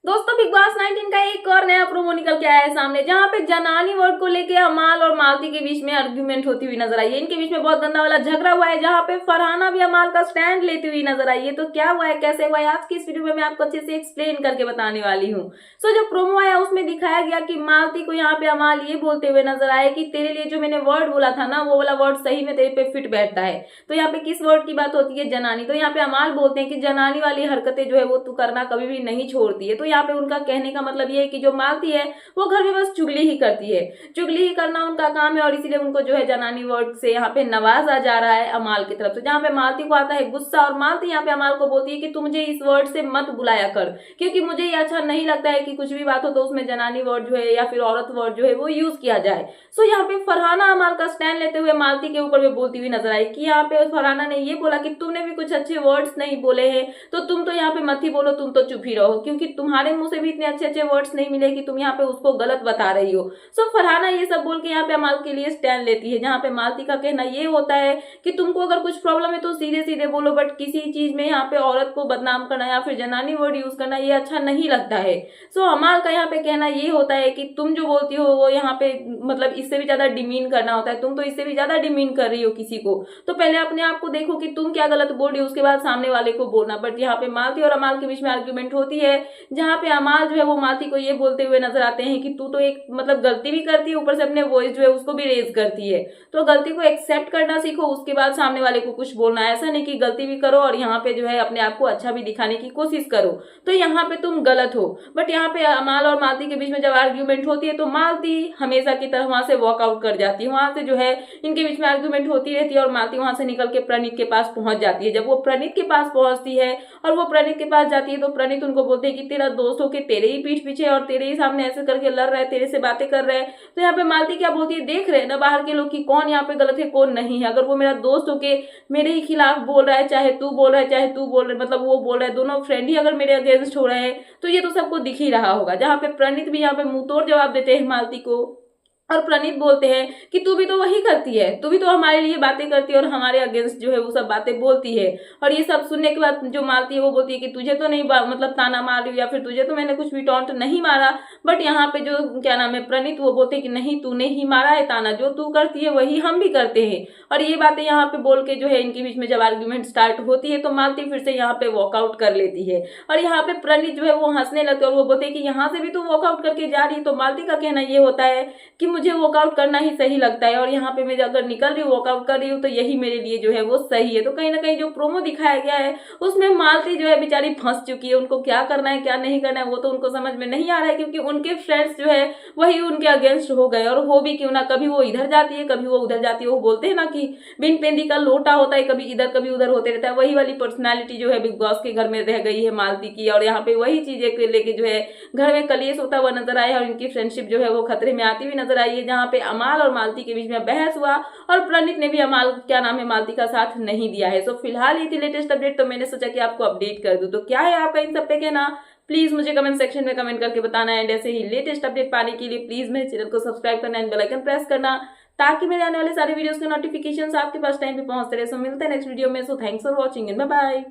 दोस्तों big boss 19 का एक और नया प्रोमो निकल के आया है सामने, जहां पे जनानी वर्ड को लेके अमाल और मालती के बीच में आर्ग्यूमेंट होती हुई नजर आई है। इनके बीच में बहुत गंदा वाला झगड़ा हुआ है, जहां पे फरहाना भी अमाल का स्टैंड लेती हुई नजर आई है। तो क्या हुआ है, कैसे हुआ है, आज की इस वीडियो में मैं आपको अच्छे से एक्सप्लेन करके बताने वाली हूँ। सो जो प्रोमो आया उसमें दिखाया गया कि मालती को यहाँ पे अमाल ये बोलते हुए नजर आए कि तेरे लिए जो मैंने वर्ड बोला था ना, वो वाला वर्ड सही में तेरे पे फिट बैठता है। तो यहाँ पे किस वर्ड की बात होती है? जनानी। तो यहाँ पे अमाल बोलते हैं कि जनानी वाली हरकतें जो है वो तू करना कभी भी नहीं छोड़ती है। तो यहाँ पे उनका कहने का मतलब ये है कि जो मालती है वो घर में बस चुगली ही करती है, चुगली ही करना उनका काम है, और इसीलिए उनको जो है जनानी वर्ड से यहाँ पे नवाजा जा रहा है अमाल की तरफ से। जहाँ पे मालती को आता है गुस्सा, और मालती यहाँ पे अमाल को बोलती है कि तू मुझे इस वर्ड से मत बुलाया कर, क्योंकि मुझे ये अच्छा नहीं लगता है कि कुछ भी बात हो तो उसमें जनानी वर्ड जो है या फिर औरत वर्ड जो है वो यूज किया जाए। सो यहाँ पे फरहाना अमाल का स्टैंड लेते हुए मालती के ऊपर भी बोलती हुई नजर आई कि यहाँ पे फरहाना ने ये बोला कि तुमने भी कुछ अच्छे वर्ड्स नहीं बोले हैं, तो तुम तो यहाँ पे मत ही बोलो, तुम तो चुप ही रहो, क्योंकि तुम्हारे मुंह से भी इतने अच्छे अच्छे वर्ड्स नहीं मिले कि तुम यहाँ पे उसको गलत बता रही हो। सो फरहाना ये सब बोल के यहाँ पे अमाल के लिए स्टैंड लेती है, जहाँ पे मालती का कहना ये होता है कि तुमको अगर कुछ प्रॉब्लम है तो सीधे सीधे बोलो, बट किसी चीज में यहाँ पे औरत को बदनाम करना या फिर जनानी वर्ड यूज करना ये अच्छा नहीं लगता है। सो अमाल का यहाँ पे कहना ये होता है कि तुम जो बोलती हो वो यहाँ पे मतलब इससे भी ज्यादा डिमीन करना होता है, तुम तो इससे भी ज्यादा डिमीन कर रही हो किसी को, तो पहले अपने आप को देखो कि तुम क्या गलत बोल रही हो, उसके बाद सामने वाले को बोलना। बट यहाँ पे मालती और अमाल के बीच में आर्ग्यूमेंट होती है, जहाँ पे अमाल जो है वो मालती को ये बोलते हुए नजर आते हैं कि तू तो एक मतलब गलती भी करती है, ऊपर से अपने वॉइस जो है उसको भी रेज करती है, तो गलती को एक्सेप्ट करना सीखो, उसके बाद सामने वाले को कुछ बोलना। ऐसा नहीं कि गलती भी करो और यहाँ पे जो है अपने आप को अच्छा भी दिखाने की कोशिश करो, तो यहाँ पे तुम गलत हो। बट यहाँ पे अमाल और मालती के बीच में जब आर्ग्यूमेंट होती है तो मालती हमेशा की तरह वहां से वॉकआउट कर जाती है, वहां से जो है इनके बीच में आर्ग्यूमेंट होती रहती है और मालती वहां से निकल के प्रणीत के पास पहुंच जाती है। जब वो प्रणीत के पास पहुंचती है और वो प्रणीत के पास जाती है तो प्रणीत उनको बोलते हैं कि तेरा दोस्त हो के तेरे ही पीठ पीछे और तेरे ही सामने ऐसे करके लड़ रहा है, तेरे से बातें कर रहे हैं। तो यहाँ पे मालती क्या बोलती है, देख रहे हैं ना बाहर के लोग कि कौन यहाँ पे गलत है कौन नहीं है, अगर वो मेरा दोस्त होके मेरे ही खिलाफ बोल रहा है, चाहे तू बोल रहा है चाहे तू बोल रहे मतलब वो बोल रहा है, दोनों फ्रेंड ही अगर मेरे अगेंस्ट हो रहे हैं तो ये तो सबको दिख ही रहा होगा। जहाँ पे प्रणीत भी यहाँ पे मुंह तोड़ जवाब देते हैं मालती को, और प्रणीत बोलते हैं कि तू भी तो वही करती है, तू भी तो हमारे लिए बातें करती है और हमारे अगेंस्ट जो है वो सब बातें बोलती है। और ये सब सुनने के बाद जो मालती है वो बोलती है कि तुझे तो नहीं मतलब ताना मार रही या फिर तुझे तो मैंने कुछ भी टॉन्ट नहीं मारा। बट यहाँ पे जो क्या नाम है प्रणीत, वो बोलते हैं कि नहीं तूने ही मारा है ताना, जो तू करती है वही हम भी करते हैं। और ये बातें यहाँ पे बोल के जो है इनके बीच में जब आर्ग्यूमेंट स्टार्ट होती है तो मालती फिर से यहाँ पे वॉकआउट कर लेती है, और यहाँ पे प्रणीत जो है वो हंसने लगते हैं और वो बोलते हैं कि यहाँ से भी तू वॉकआउट करके जा रही है। तो मालती का कहना ये होता है कि मुझे वर्कआउट करना ही सही लगता है, और यहाँ पे मैं अगर निकल रही हूँ वर्कआउट कर रही हूँ तो यही मेरे लिए जो है वो सही है। तो कहीं ना कहीं जो प्रोमो दिखाया गया है उसमें मालती जो है बेचारी फंस चुकी है, उनको क्या करना है क्या नहीं करना है वो तो उनको समझ में नहीं आ रहा है, क्योंकि उनके फ्रेंड्स जो है वही उनके अगेंस्ट हो गए। और हो भी क्यों ना, कभी वो इधर जाती है कभी वो उधर जाती है, वो बोलते हैं ना कि बिन पेंदी का लोटा होता है, कभी इधर कभी उधर होते रहता है, वही वाली पर्सनैलिटी जो है बिग बॉस के घर में रह गई है मालती की। और यहाँ पे वही चीजें लेके जो है घर में कलेश होता हुआ नजर आया है, और इनकी फ्रेंडशिप जो है वो खतरे में आती हुई नजर आई है, जहाँ पे अमाल और मालती के बीच में बहस हुआ और प्रणीत ने भी अमाल क्या नाम है मालती का साथ नहीं दिया है। सो फिलहाल ये थी लेटेस्ट अपडेट, तो मैंने सोचा कि आपको अपडेट कर दूं। तो क्या है आपका इन सब पे कहना, प्लीज मुझे कमेंट सेक्शन में कमेंट करके बताना है। ऐसे ही लेटेस्ट अपडेट पाने के लिए प्लीज मेरे चैनल को सब्सक्राइब करना एंड बेल आइकन प्रेस करना, ताकि मेरे आने वाले सारे वीडियोस के नोटिफिकेशन आपके पास टाइम पे पहुंचते रहे। सो मिलते हैं नेक्स्ट वीडियो में। So thanks for watching and bye bye.